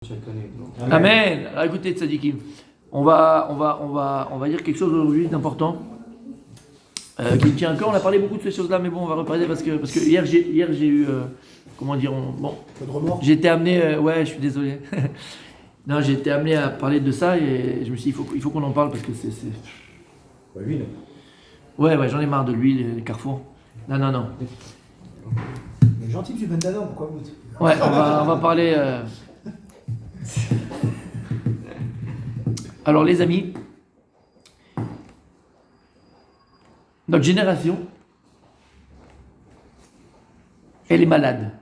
Chaque année. Amen. Alors écoutez, tzadikim, on va dire quelque chose aujourd'hui d'important qui me tient à cœur. On a parlé beaucoup de ces choses-là, mais bon, on va reparler parce que hier j'ai eu comment dire, j'ai été amené, ouais, je suis désolé. Non, j'ai été amené à parler de ça et je me suis dit il faut qu'on en parle parce que c'est. L'huile. Ouais, j'en ai marre de l'huile, les carrefours. Non. Mais gentil, tu Ben Dadam, pourquoi vous? Ouais, on va parler. Alors les amis, notre génération, elle est malade.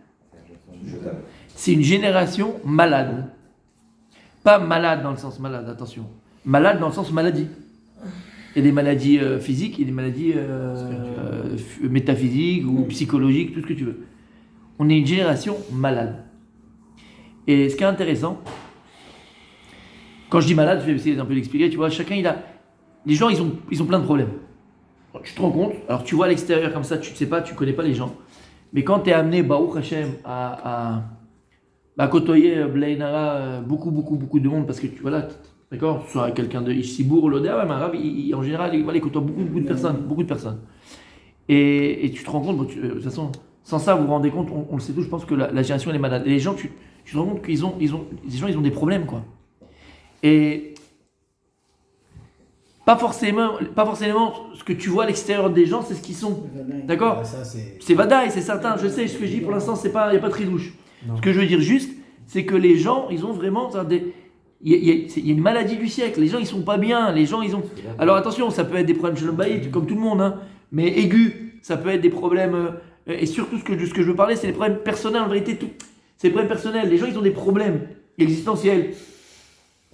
C'est une génération malade. Pas malade dans le sens malade, attention. Malade dans le sens maladie. Il y a des maladies physiques, il y a des maladies métaphysiques ou psychologiques, tout ce que tu veux. On est une génération malade. Et ce qui est intéressant, quand je dis malade, je vais essayer d'un peu l'expliquer, tu vois, les gens, ils ont plein de problèmes. Tu te rends compte, alors tu vois à l'extérieur comme ça, tu ne sais pas, tu ne connais pas les gens. Mais quand tu es amené, Baruch Hashem, à côtoyer Blainara, beaucoup de monde, parce que tu vois là, d'accord, soit quelqu'un de Ishibour, l'Odéa, mais un arabe, en général, il côtoie beaucoup de personnes. Et tu te rends compte, de toute façon, sans ça, vous vous rendez compte, on le sait tous, je pense que la génération elle est malade. Et les gens, tu te rends compte qu'ils ont des problèmes, quoi. Et pas forcément ce que tu vois à l'extérieur des gens, c'est ce qu'ils sont. D'accord ? C'est vadaï, c'est certain. Je sais, ce que je dis pour l'instant, il n'y a pas de tridouche. Ce que je veux dire juste, c'est que les gens, ils ont vraiment il y a une maladie du siècle. Les gens, ils sont pas bien. Les gens, ils ont. Alors attention, ça peut être des problèmes de Shalom comme tout le monde, hein, mais aigus. Ça peut être des problèmes. Et surtout, ce que je veux parler, c'est les problèmes personnels. En vérité, c'est les problèmes personnels. Les gens, ils ont des problèmes existentiels.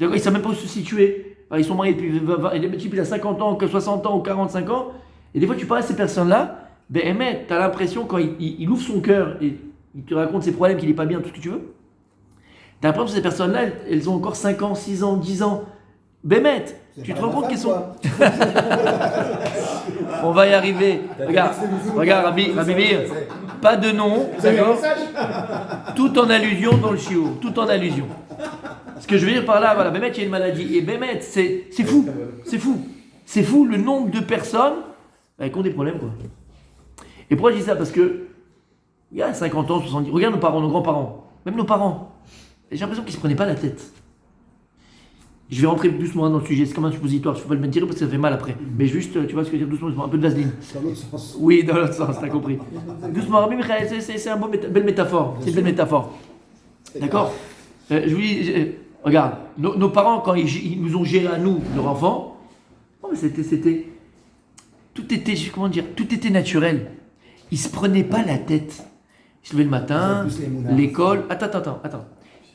Ils ne savent même pas où se situer. Alors, ils sont mariés depuis 20, il a 50 ans, 60 ans ou 45 ans. Et des fois, tu parles à ces personnes-là, tu as l'impression, quand il ouvre son cœur et il te raconte ses problèmes, qu'il n'est pas bien, tout ce que tu veux, tu as l'impression que ces personnes-là, elles ont encore 5 ans, 6 ans, 10 ans. Tu te rends compte qu'ils sont. On va y arriver. Regarde, Rabbi Bir, pas de nom, d'accord ? Tout en allusion dans le chiot, tout en allusion. Ce que je veux dire par là, voilà, Bémet, il y a une maladie. Et Bémet, c'est fou. C'est fou le nombre de personnes qui ont des problèmes, quoi. Et pourquoi je dis ça ? Parce que, il y a 50 ans, 70, regarde nos parents, nos grands-parents, même nos parents. J'ai l'impression qu'ils ne se prenaient pas la tête. Je vais rentrer doucement dans le sujet, c'est comme un suppositoire, je ne peux pas le mettre parce que ça fait mal après. Mais juste, tu vois ce que je veux dire, doucement, un peu de vaseline. Dans l'autre sens. Oui, dans l'autre sens, t'as compris. Doucement, Rabbi Michael, c'est une belle métaphore. C'est une belle métaphore. D'accord ? Je vous dis, regarde, nos parents, quand ils nous ont géré à nous, leurs enfants, c'était. Tout était naturel. Ils ne se prenaient pas la tête. Ils se levaient le matin, l'école. Attends.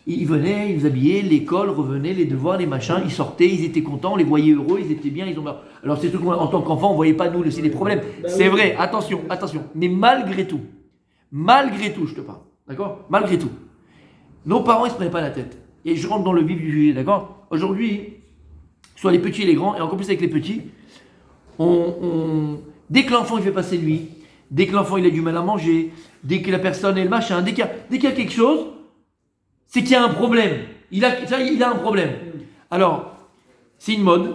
Ils venaient, ils nous habillaient, l'école, revenaient, les devoirs, les machins, ils sortaient, ils étaient contents, on les voyait heureux, ils étaient bien, Alors c'est tout en tant qu'enfant, on ne voyait pas nous aussi les problèmes. C'est vrai, attention. Mais malgré tout, je te parle, d'accord ? Malgré tout, nos parents, ils ne se prenaient pas la tête. Et je rentre dans le vif du sujet, d'accord ? Aujourd'hui, soit les petits et les grands, et encore plus avec les petits, dès que l'enfant il fait passer nuit, dès que l'enfant il a du mal à manger, dès que la personne est le machin, dès qu'il y a quelque chose, c'est qu'il y a un problème. Il a un problème. Alors, c'est une mode,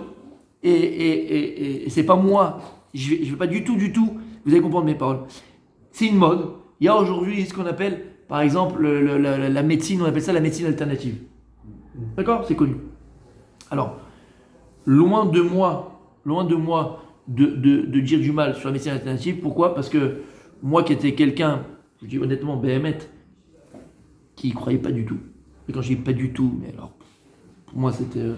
et c'est pas moi, je vais pas du tout, vous allez comprendre mes paroles. C'est une mode. Il y a aujourd'hui ce qu'on appelle, par exemple, la médecine, on appelle ça la médecine alternative. D'accord ? C'est connu. Alors, loin de moi de dire du mal sur la médecine alternative. Pourquoi ? Parce que moi qui étais quelqu'un, je dis honnêtement, BMT, qui ne croyait pas du tout. Et quand je dis pas du tout, mais alors, pour moi c'était...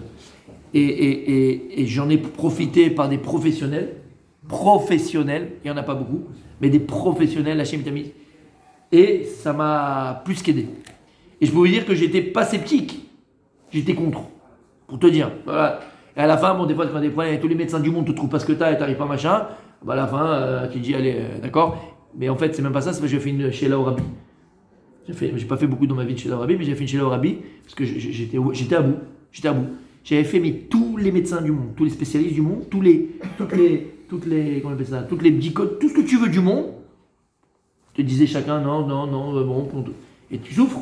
Et j'en ai profité par des professionnels, il n'y en a pas beaucoup, mais des professionnels, Hachem Tamis, et ça m'a plus qu'aidé. Et je peux vous dire que j'étais pas sceptique, j'étais contre, pour te dire. Voilà. Et à la fin, des fois, quand tu as des problèmes, tous les médecins du monde te trouvent pas ce que tu as et tu n'arrives pas machin, à la fin, tu dis, allez, d'accord. Mais en fait, c'est même pas ça, c'est parce que j'ai fait une chez Lao Rabbi. J'ai pas fait beaucoup dans ma vie de chez Lao Rabbi, mais j'ai fait une chez Lao Rabbi, parce que j'étais à bout. J'avais fait tous les médecins du monde, tous les spécialistes du monde, toutes les comment on appelle ça, toutes les dicotes, tout ce que tu veux du monde, te disaient chacun, non, bon, et tu souffres.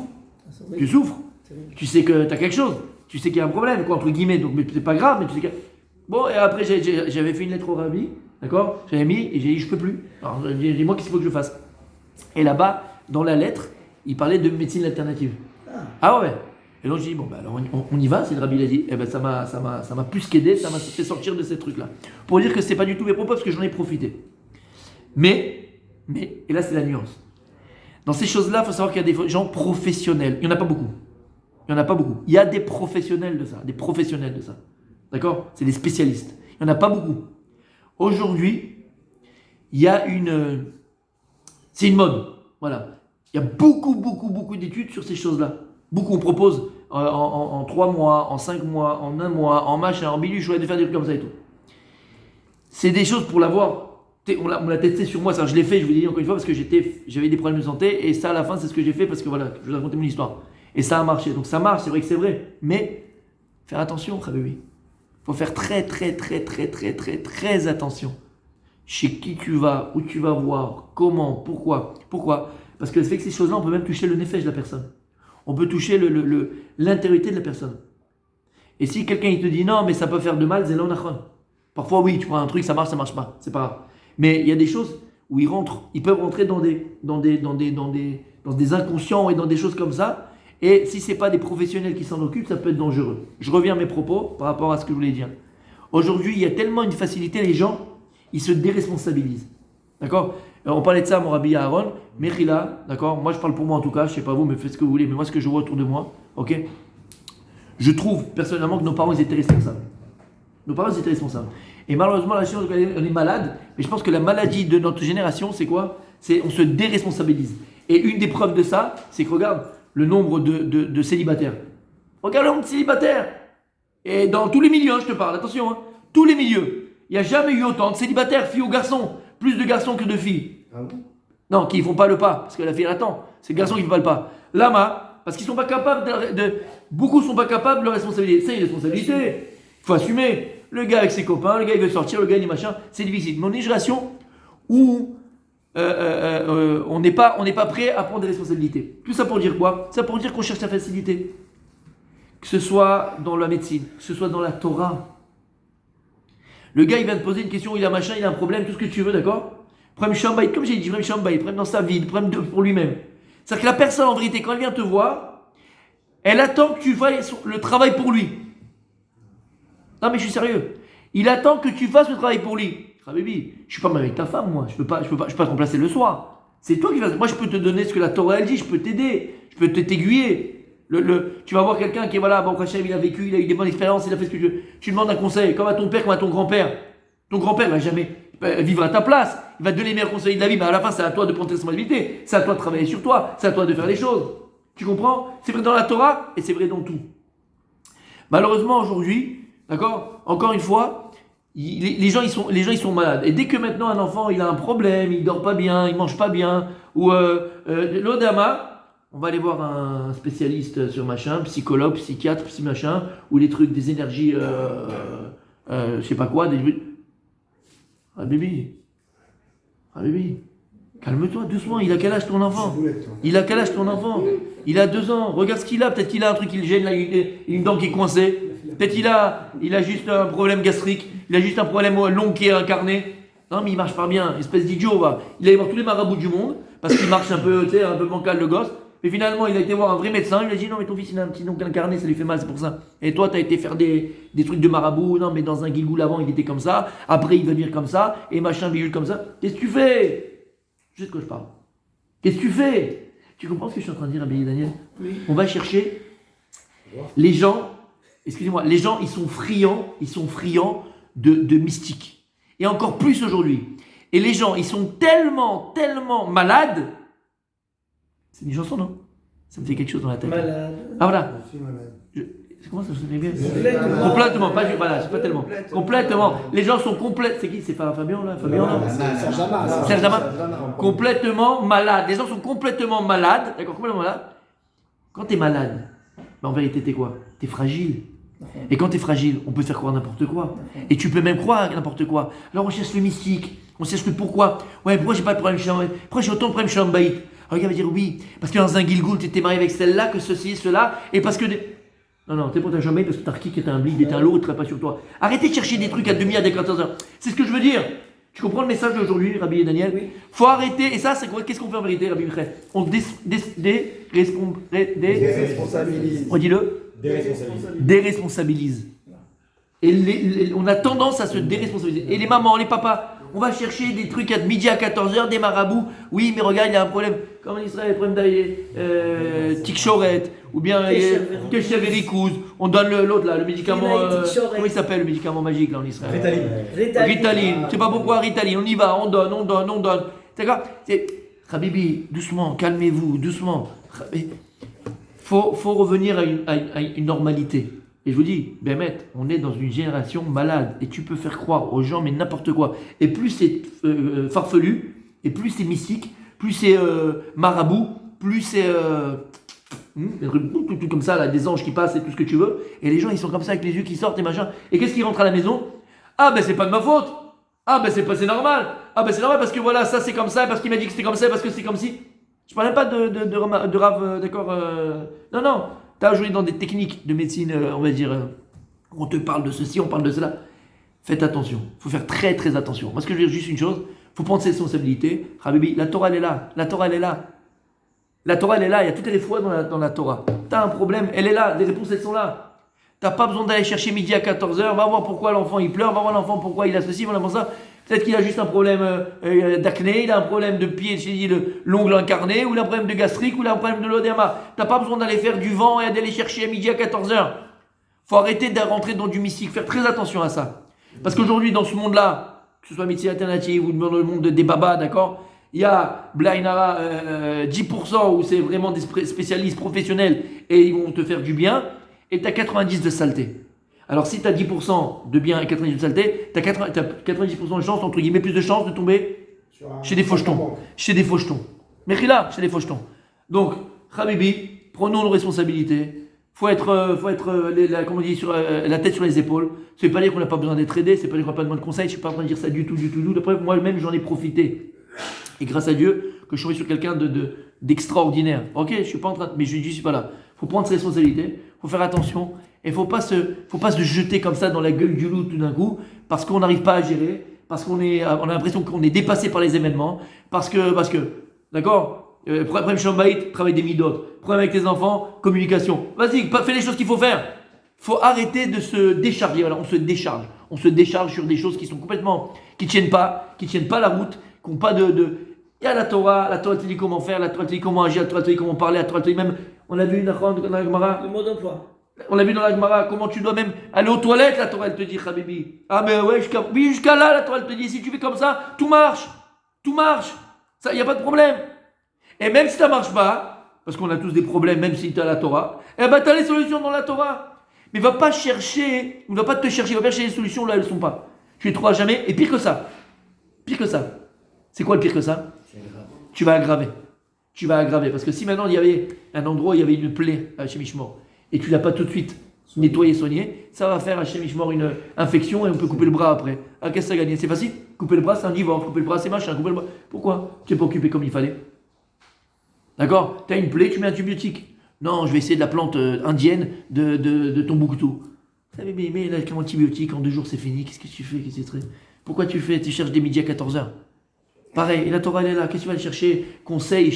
Tu sais que tu as quelque chose. Tu sais qu'il y a un problème, quoi, entre guillemets. Donc, mais c'est pas grave, mais tu sais que. Bon, et après, j'avais fait une lettre au rabbi, d'accord? J'avais mis et j'ai dit, je peux plus. Alors, dis-moi qu'est-ce qu'il faut que je fasse. Et là-bas, dans la lettre, il parlait de médecine alternative. Ah ouais. Et donc, j'ai dit, bon, bah, alors on y va, c'est le rabbi, il a dit. Eh ben, ça m'a plus qu'aidé, ça m'a fait sortir de ces trucs-là. Pour dire que c'est pas du tout mes propos, parce que j'en ai profité. Mais, et là, c'est la nuance. Dans ces choses-là, il faut savoir qu'il y a des gens professionnels. Il n'y en a pas beaucoup. Il n'y en a pas beaucoup. Il y a des professionnels de ça. Des professionnels de ça. D'accord? C'est des spécialistes. Il n'y en a pas beaucoup. Aujourd'hui, il y a une... C'est une mode. Voilà. Il y a beaucoup d'études sur ces choses-là. Beaucoup. On propose en 3 mois, en 5 mois, en 1 mois, en machin, en bilu, je voulais faire des trucs comme ça et tout. C'est des choses pour l'avoir. On l'a testé sur moi, ça je l'ai fait, je vous dis encore une fois, parce que j'avais des problèmes de santé, et ça à la fin c'est ce que j'ai fait, parce que voilà, je vous ai raconté mon histoire. Et ça a marché, donc ça marche, c'est vrai que c'est vrai, mais faire attention, Khabibi. Il faut faire très attention. Chez qui tu vas, où tu vas voir, comment, pourquoi. Parce que le fait que ces choses-là, on peut même toucher le nefesh de la personne. On peut toucher l'intériorité de la personne. Et si quelqu'un il te dit non, mais ça peut faire de mal, c'est l'onachon. Parfois oui, tu prends un truc, ça marche pas, c'est pas grave. Mais il y a des choses où ils peuvent rentrer dans des inconscients et dans des choses comme ça. Et si c'est pas des professionnels qui s'en occupent, ça peut être dangereux. Je reviens à mes propos par rapport à ce que je voulais dire. Aujourd'hui, il y a tellement une facilité, les gens, ils se déresponsabilisent. D'accord? On parlait de ça, mon rabbi Aaron, Mechila, d'accord? Moi, je parle pour moi en tout cas, je sais pas vous, mais faites ce que vous voulez. Mais moi, ce que je vois autour de moi, ok? Je trouve personnellement que nos parents, ils étaient responsables. Nos parents, ils étaient responsables. Et malheureusement, la chose, on est malade, mais je pense que la maladie de notre génération, c'est quoi? C'est on se déresponsabilise. Et une des preuves de ça, c'est que regarde le nombre de célibataires. Regarde le nombre de célibataires. Et dans tous les milieux, hein, je te parle, attention, hein, tous les milieux. Il n'y a jamais eu autant de célibataires, filles ou garçons. Plus de garçons que de filles. Ah bon? Non, qui ne font pas le pas, parce que la fille elle attend. C'est les garçons qui ne font pas le pas. Lama, parce qu'ils ne sont pas capables beaucoup ne sont pas capables de leur responsabilité. C'est une responsabilité. Il faut assumer. Le gars avec ses copains, le gars il veut sortir, le gars il dit machin, c'est difficile. Mais on est une génération où on n'est pas prêt à prendre des responsabilités. Tout ça pour dire quoi? Ça pour dire qu'on cherche la facilité. Que ce soit dans la médecine, que ce soit dans la Torah. Le gars il vient te poser une question, il a machin, il a un problème, tout ce que tu veux, d'accord? Problème shambaït, comme j'ai dit, problème shambaït, problème dans sa vie, problème pour lui-même. C'est-à-dire que la personne en vérité, quand elle vient te voir, elle attend que tu fasses le travail pour lui. Non mais je suis sérieux. Il attend que tu fasses le travail pour lui. Ah baby, je suis pas mal avec ta femme moi. Je peux pas te remplacer le soir. C'est toi qui vas. Moi je peux te donner ce que la Torah elle dit. Je peux t'aider. Je peux t'aiguiller. Tu vas voir quelqu'un qui est voilà, bon Hachem, il a vécu, il a eu des bonnes expériences, il a fait ce que tu veux. Tu demandes un conseil, comme à ton père, comme à ton grand-père. Ton grand-père va jamais vivre à ta place. Il va te donner les meilleurs conseils de la vie, mais à la fin c'est à toi de prendre tes responsabilités. C'est à toi de travailler sur toi. C'est à toi de faire les choses. Tu comprends? C'est vrai dans la Torah et c'est vrai dans tout. Malheureusement aujourd'hui. D'accord? Encore une fois, les gens ils sont malades. Et dès que maintenant un enfant il a un problème, il dort pas bien, il mange pas bien, ou l'odama, on va aller voir un spécialiste sur machin, psychologue, psychiatre, psy machin, ou les trucs des énergies, je sais pas quoi, Ah bébé, calme-toi doucement. Il a quel âge ton enfant? Il a quel âge ton enfant? Il a 2 ans. Regarde ce qu'il a. Peut-être qu'il a un truc qui le gêne, là, une dent qui est coincée. Peut-être qu'il a juste un problème gastrique. Il a juste un problème long qui est incarné. Non, mais il marche pas bien. Espèce d'idiot, va. Il allait voir tous les marabouts du monde parce qu'il marche un peu, tu sais, un peu bancal le gosse. Mais finalement, il a été voir un vrai médecin. Il a dit non, mais ton fils il a un petit long incarné, ça lui fait mal, c'est pour ça. Et toi, tu as été faire des trucs de marabout. Non, mais dans un guilgoul avant, il était comme ça. Après, il va venir comme ça. Et machin, bidule comme ça. Qu'est-ce que tu fais? Je sais de quoi je parle. Qu'est-ce que tu fais? Tu comprends ce que je suis en train de dire, Abélie Daniel? Oui. On va chercher les gens. Excusez-moi, les gens, ils sont friands de mystique. Et encore plus aujourd'hui. Et les gens, ils sont tellement malades. C'est une chanson, non? Ça me fait quelque chose dans la tête. Malade. Ah voilà. Comment ça se fait bien? Complètement. Pas voilà, c'est pas tellement. Complètement. Les gens sont complètement. C'est qui? C'est Fabien là? Serge Damas. Complètement malade. Les gens sont complètement malades. D'accord, complètement malades. Quand t'es malade, en vérité, t'es quoi? T'es fragile. Et quand tu es fragile, on peut faire croire n'importe quoi. Et tu peux même croire n'importe quoi. Alors on cherche le mystique, on cherche le pourquoi. Ouais, pourquoi j'ai pas de problème chez pourquoi j'ai autant de problèmes chez Ambaït? Alors il va dire oui, parce que dans un Gilgoul, tu étais marié avec celle-là, que ceci, cela, et parce que. Non, t'es pas ta jamais parce que t'as qui est un blid, est un lot, très pas sur toi. Arrêtez de chercher des trucs à demi à des 14 heures. C'est ce que je veux dire. Tu comprends le message d'aujourd'hui, Rabbi et Daniel? Oui. Faut arrêter, et ça, c'est quoi? Qu'est-ce qu'on fait en vérité, Rabbi Michel? On déresponsabilise. On dit le déresponsabilise. Et on a tendance à se déresponsabiliser. Et les mamans, les papas, on va chercher des trucs à midi à 14h, des marabouts. Oui, mais regarde, il y a un problème. Comme en Israël, le problème Tikchoret, ou bien Keshaverikouz. On donne l'autre là, le médicament. Comment il s'appelle le médicament magique là en Israël? Ritaline. Je sais pas pourquoi Ritaline. On y va, on donne. D'accord? Habibi, doucement, calmez-vous, doucement. Faut revenir à une normalité. Et je vous dis, Bémet, on est dans une génération malade. Et tu peux faire croire aux gens, mais n'importe quoi. Et plus c'est farfelu, et plus c'est mystique, plus c'est marabout, plus c'est tout comme ça, là, des anges qui passent et tout ce que tu veux. Et les gens, ils sont comme ça avec les yeux qui sortent et machin. Et qu'est-ce qui rentre à la maison? Ah ben c'est pas de ma faute. Ah ben c'est normal. Ah ben c'est normal parce que voilà, ça c'est comme ça, parce qu'il m'a dit que c'était comme ça, parce que c'est comme si. Je parlais pas de rave, d'accord. Non. Tu as joué dans des techniques de médecine, on va dire, on te parle de ceci, on parle de cela. Faites attention. Il faut faire très très attention. Moi, ce que je veux dire, juste une chose, il faut prendre ses responsabilités. Habibi, la Torah, elle est là. La Torah, elle est là. La Torah, elle est là. Il y a toutes les fois dans la Torah. Tu as un problème, elle est là. Les réponses, elles sont là. Tu n'as pas besoin d'aller chercher midi à 14h. Va voir pourquoi l'enfant, il pleure. Va voir l'enfant pourquoi il a ceci, va voir ça. Peut-être qu'il a juste un problème d'acné, il a un problème de pied, l'ongle incarné, ou il a un problème de gastrique, ou il a un problème de l'odéma. Tu n'as pas besoin d'aller faire du vent et d'aller chercher à midi à 14h. Faut arrêter de rentrer dans du mystique, faire très attention à ça. Parce qu'aujourd'hui, dans ce monde-là, que ce soit médecine alternative ou dans le monde des babas, d'accord, il y a Blainara 10% où c'est vraiment des spécialistes professionnels et ils vont te faire du bien, et tu as 90% de saleté. Alors si tu as 10% de bien et 90% de saleté, tu as 90% de chance, entre guillemets, plus de chance de tomber chez des fauchetons. Chez des fauchetons. Mais là, chez des fauchetons. Donc, Habibi, prenons nos responsabilités. Faut être comment on dit, sur la tête sur les épaules. Ça ne veut pas dire qu'on n'a pas besoin d'être aidé, c'est pas dire qu'on n'a pas besoin de conseils, je ne suis pas en train de dire ça du tout. D'après moi-même, j'en ai profité. Et grâce à Dieu, que je suis tombé sur quelqu'un d'extraordinaire. Ok, je ne suis pas en train de... Mais je dis, voilà, il faut prendre ses responsabilités, il faut faire attention. Et il ne faut pas se jeter comme ça dans la gueule du loup tout d'un coup, parce qu'on n'arrive pas à gérer, parce qu'on a l'impression qu'on est dépassé par les événements, parce que d'accord, problème chambaït, travail des midotes, problème avec les enfants, communication. Vas-y, fais les choses qu'il faut faire. Il faut arrêter de se décharger. Voilà, on se décharge sur des choses qui sont complètement, qui tiennent pas la route, qui n'ont pas de. Il y a la Torah te dit comment faire, la Torah te dit comment agir, la Torah te dit comment parler, la Torah te dit même, on a vu dans la Gemara. Le mot d'emploi. On l'a vu dans la Gemara, comment tu dois même aller aux toilettes, la Torah elle te dit, Habibi. Ah mais ouais, jusqu'à là, la Torah elle te dit, si tu fais comme ça, tout marche. Ça, il n'y a pas de problème. Et même si ça ne marche pas, parce qu'on a tous des problèmes, même si tu as la Torah, eh ben tu as les solutions dans la Torah. Mais va pas te chercher les solutions là, elles ne sont pas. Tu les trouveras jamais, et pire que ça. C'est quoi le pire que ça? Tu vas aggraver, parce que si maintenant il y avait un endroit où il y avait une plaie à Hachem Ishmor, et tu ne l'as pas tout de suite nettoyé, soigné, ça va faire à Hachem Ishmor une infection et on peut couper le bras après. Ah, qu'est-ce que ça a gagné? C'est facile. Couper le bras, c'est un divorce. Couper le bras, c'est machin. Couper le bras. Pourquoi? Tu n'es pas occupé comme il fallait. D'accord? Tu as une plaie, tu mets un antibiotique. Non, je vais essayer de la plante indienne de Tombouctou. Mais là, comme antibiotique, en 2 jours c'est fini. Qu'est-ce que tu fais? Pourquoi tu fais? Tu cherches des midis à 14h. Pareil, et la Torah elle est là. Qu'est-ce que tu vas aller chercher? Conseil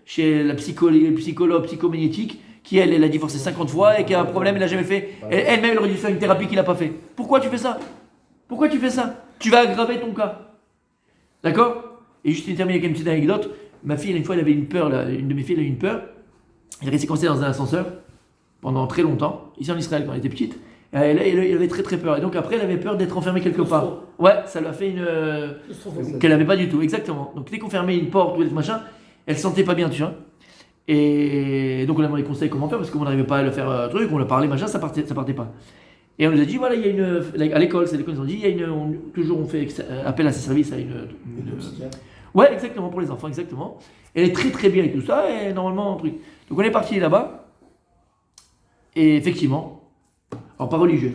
chez la psychologue psychomagnétique qui elle a divorcé 50 fois et qui a un problème, elle n'a jamais fait. Elle-même, elle aurait dû faire une thérapie qu'il n'a pas fait. Pourquoi tu fais ça? Tu vas aggraver ton cas. D'accord? Et juste une terminer avec une petite anecdote. Ma fille, une fois, elle avait une peur. Une de mes filles, elle a eu une peur. Elle est restée coincée dans un ascenseur pendant très longtemps, ici en Israël quand elle était petite. Elle avait très très peur. Et donc après, elle avait peur d'être enfermée quelque part. Ouais, ça lui a fait qu'elle n'avait pas du tout, exactement. Donc dès qu'on fermait une porte ou machin, elle se sentait pas bien, tu vois. Et donc on a demandé conseil comment faire parce qu'on n'arrivait pas à le faire truc, on a parlé machin, ça partait pas. Et on nous a dit voilà, il y a à l'école, c'est l'école, ils ont dit toujours on fait appel à ses services à une ouais, exactement, pour les enfants, exactement. Elle est très très bien et tout ça, et normalement un truc. Donc on est parti là-bas, et effectivement, alors pas religieuse,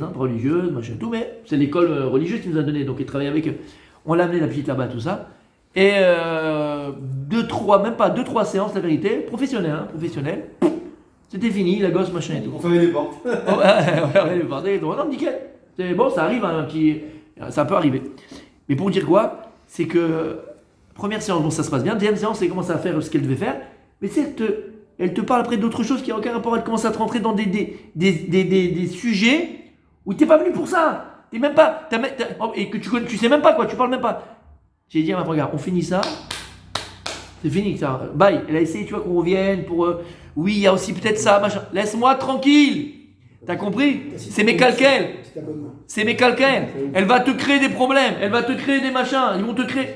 machin tout, mais c'est l'école religieuse qui nous a donné, donc elle travaillait avec eux. On l'a amené la petite là-bas, tout ça. Et 2-3, même pas 2-3 séances, la vérité, professionnel. C'était fini, la gosse, machin et tout. On fermait les portes. Oh, ouais, pardon, non, nickel. C'est bon, ça arrive, hein, un petit. Ça peut arriver. Mais pour dire quoi, c'est que première séance, bon, ça se passe bien. Deuxième séance, elle commence à faire ce qu'elle devait faire. Mais tu sais, elle te parle après d'autres choses qui n'ont aucun rapport. Elle commence à te rentrer dans des sujets où tu n'es pas venu pour ça. T'es même pas. Et que tu sais même pas quoi, tu parles même pas. J'ai dit à ma femme, regarde, on finit ça. C'est fini ça. Bye. Elle a essayé, tu vois, qu'on revienne pour. Oui, il y a aussi peut-être ça, machin. Laisse-moi tranquille. T'as compris? C'est mes calculs. C'est mes calculs. Elle va te créer des problèmes. Elle va te créer des machins. Ils vont te créer.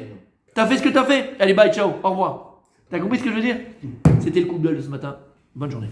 T'as fait ce que t'as fait. Allez, bye, ciao. Au revoir. T'as compris ce que je veux dire? C'était le coup de gueule de ce matin. Bonne journée.